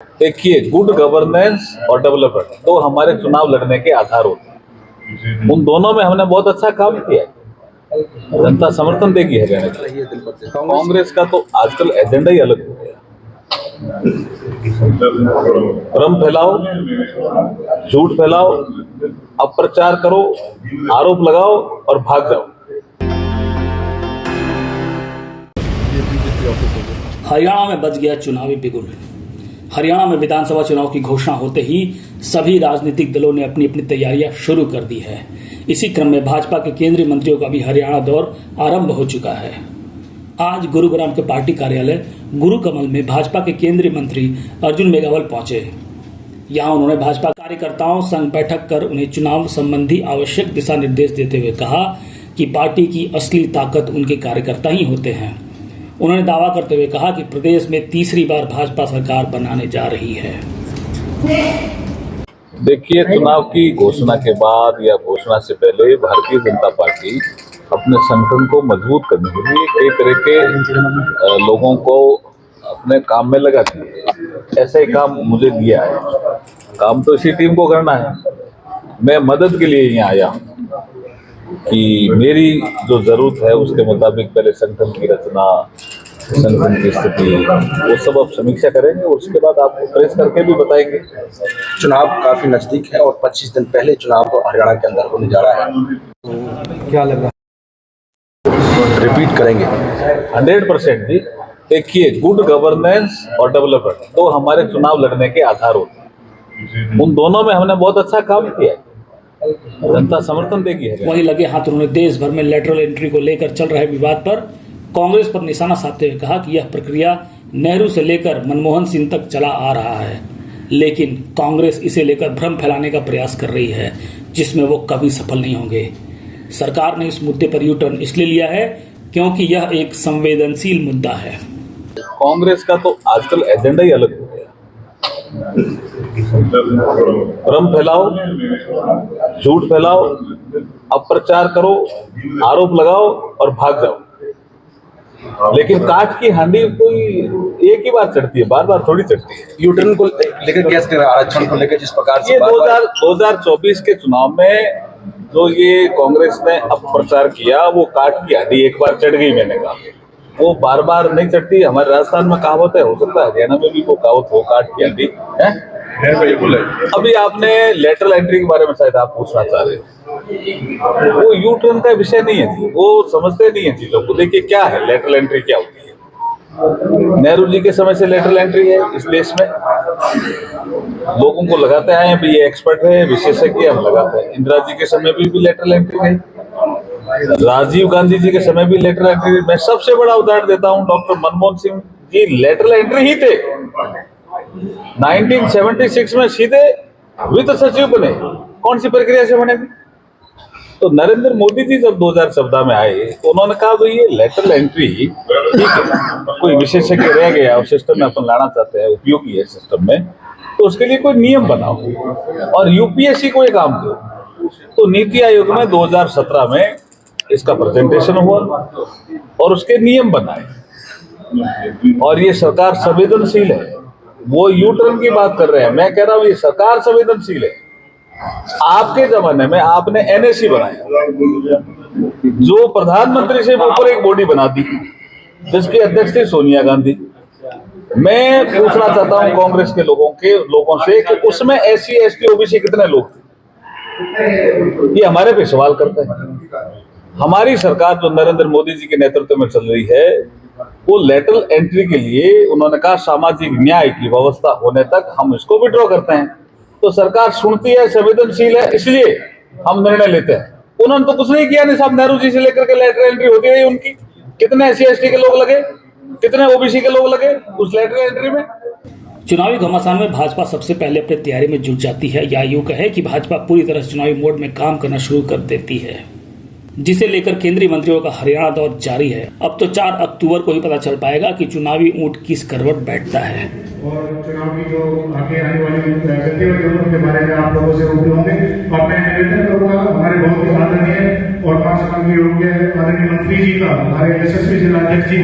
देखिए, good governance और development तो हमारे चुनाव लड़ने के आधार होते हैं। उन दोनों में हमने बहुत अच्छा काम किया है, जनता समर्थन देगी हरियाणा को। कांग्रेस का तो आजकल एजेंडा ही अलग हो गया। भ्रम फैलाओ, झूठ फैलाओ, अप्रचार करो, आरोप लगाओ और भाग जाओ। हरियाणा में बज गया चुनावी बिगुल। हरियाणा में विधानसभा चुनाव की घोषणा होते ही सभी राजनीतिक दलों ने अपनी अपनी तैयारियां शुरू कर दी है। इसी क्रम में भाजपा के केंद्रीय मंत्रियों का भी हरियाणा दौर आरंभ हो चुका है। आज गुरुग्राम के पार्टी कार्यालय गुरु कमल में भाजपा के केंद्रीय मंत्री अर्जुन मेघवाल पहुंचे। यहां उन्होंने भाजपा कार्यकर्ताओं संग बैठक कर उन्हें चुनाव संबंधी आवश्यक दिशा निर्देश देते हुए कहा कि पार्टी की असली ताकत उनके कार्यकर्ता ही होते हैं। उन्होंने दावा करते हुए कहा कि प्रदेश में तीसरी बार भाजपा सरकार बनाने जा रही है। देखिए, चुनाव की घोषणा के बाद या घोषणा से पहले भारतीय जनता पार्टी अपने संगठन को मजबूत करने के लिए कई तरह के लोगों को अपने काम में लगाती है। ऐसा ही काम मुझे दिया है, काम तो इसी टीम को करना है। मैं मदद के लिए यहाँ आया हूँ कि मेरी जो जरूरत है उसके मुताबिक पहले संगठन की रचना, संगठन की स्थिति, वो सब आप समीक्षा करेंगे और उसके बाद आपको प्रेस करके भी बताएंगे। चुनाव काफी नजदीक है और 25 दिन पहले चुनाव को हरियाणा के अंदर होने जा रहा है, तो क्या लग रहा है? रिपीट करेंगे 100% जी। देखिए, गुड गवर्नेंस और डेवलपमेंट तो हमारे चुनाव लड़ने के आधार होते हैं। उन दोनों में हमने बहुत अच्छा काम किया है, जनता समर्थन देगी। वहीं लगे हाथ उन्होंने देश भर में लेटरल एंट्री को लेकर चल रहे विवाद पर कांग्रेस पर निशाना साधते हुए कहा कि यह प्रक्रिया नेहरू से लेकर मनमोहन सिंह तक चला आ रहा है, लेकिन कांग्रेस इसे लेकर भ्रम फैलाने का प्रयास कर रही है, जिसमें वो कभी सफल नहीं होंगे। सरकार ने इस मुद्दे पर यू टर्न इसलिए लिया है क्योंकि यह एक संवेदनशील मुद्दा है। कांग्रेस का तो आजकल एजेंडा ही अलग हो गया। भ्रम फैलाओ, झूठ फैलाओ, अप्रचार करो, आरोप लगाओ और भाग जाओ। लेकिन काठ की हांडी कोई एक ही बार चढ़ती है, बार बार थोड़ी चढ़ती है। यूटर्न को लेकर कैसे आरक्षण को लेकर जिस प्रकार से ये 2024 के चुनाव में जो ये कांग्रेस ने अप्रचार किया, वो काठ की हांडी एक बार चढ़ गई। मैंने कहा वो बार बार नहीं चढ़ती। हमारे राजस्थान में कहावत है, हो सकता है हरियाणा में भी वो कहावत हो, काठ की हांडी है। अभी आपने लेटरल एंट्री के बारे में शायद आप पूछना चाह रहे हो। वो यू टर्न का विषय नहीं है जी, वो समझते नहीं है चीजों को। देखिए क्या है लेटरल एंट्री, क्या होती है। नेहरू जी के समय से लेटरल एंट्री है इस देश में। लोगों को लगाते आए हैं, ये एक्सपर्ट है, विशेषज्ञ, हम लगाते हैं। इंदिरा जी के समय भी लेटरल एंट्री है, राजीव गांधी जी के समय भी लेटरल एंट्री। मैं सबसे बड़ा उदाहरण देता हूं, doctor Manmohan Singh ji lateral entry ही थे। 1976 में सीधे वित्त सचिव बने। कौन सी प्रक्रिया से बने? तो नरेंद्र मोदी जी जब 2014 में आए तो उन्होंने कहा भाई ये लेटरल एंट्री ठीक है, कोई विशेषज्ञ रह गया और सिस्टम में अपन लाना चाहते हैं, उपयोगी है सिस्टम में, तो उसके लिए कोई नियम बनाओ और यूपीएससी को ये काम दो। तो नीति आयोग में 2017 में इसका प्रेजेंटेशन हुआ और उसके नियम बनाए। और ये सरकार संवेदनशील है। वो यू टर्न की बात कर रहे हैं, मैं कह रहा हूं ये सरकार संवेदनशील है। आपके जमाने में आपने एनएससी बनाया, जो प्रधानमंत्री से ऊपर एक बॉडी बना दी, जिसकी अध्यक्ष थी सोनिया गांधी। मैं पूछना चाहता हूं कांग्रेस के लोगों से कि उसमें एससी एसटी ओबीसी कितने लोग थे? ये हमारे पे सवाल करते हैं। हमारी सरकार जो नरेंद्र मोदी जी के नेतृत्व में चल रही है, वो लेटरल एंट्री के लिए उन्होंने कहा सामाजिक न्याय की व्यवस्था होने तक हम इसको विड्रॉ करते हैं। तो सरकार सुनती है, संवेदनशील है, इसलिए हम निर्णय लेते हैं। उन्होंने तो कुछ नहीं किया। नहीं साहब, नेहरू जी से लेकर के लेटरल एंट्री होती रही उनकी। कितने एससी एसटी के लोग लगे, कितने ओबीसी के लोग लगे उस लेटरल एंट्री में। चुनावी घमासान में भाजपा सबसे पहले अपनी तैयारी में जुट जाती है, या यूं कहे कि भाजपा पूरी तरह चुनावी मोड में काम करना शुरू कर देती है, जिसे लेकर केंद्रीय मंत्रियों का हरियाणा दौर जारी है। अब तो 4 अक्टूबर को ही पता चल पाएगा कि चुनावी ऊंट किस करवट बैठता है। और चुनाव की जो आगे आने वाली गतिविधियों के बारे में आप लोगों से रूबरू होंगे। और मैं निवेदन करूंगा हमारे बहुत ही आदरणीय और पार्षद के योग्य आदरणीय मंत्री जी का, हमारे यशस्वी जिला अध्यक्ष जी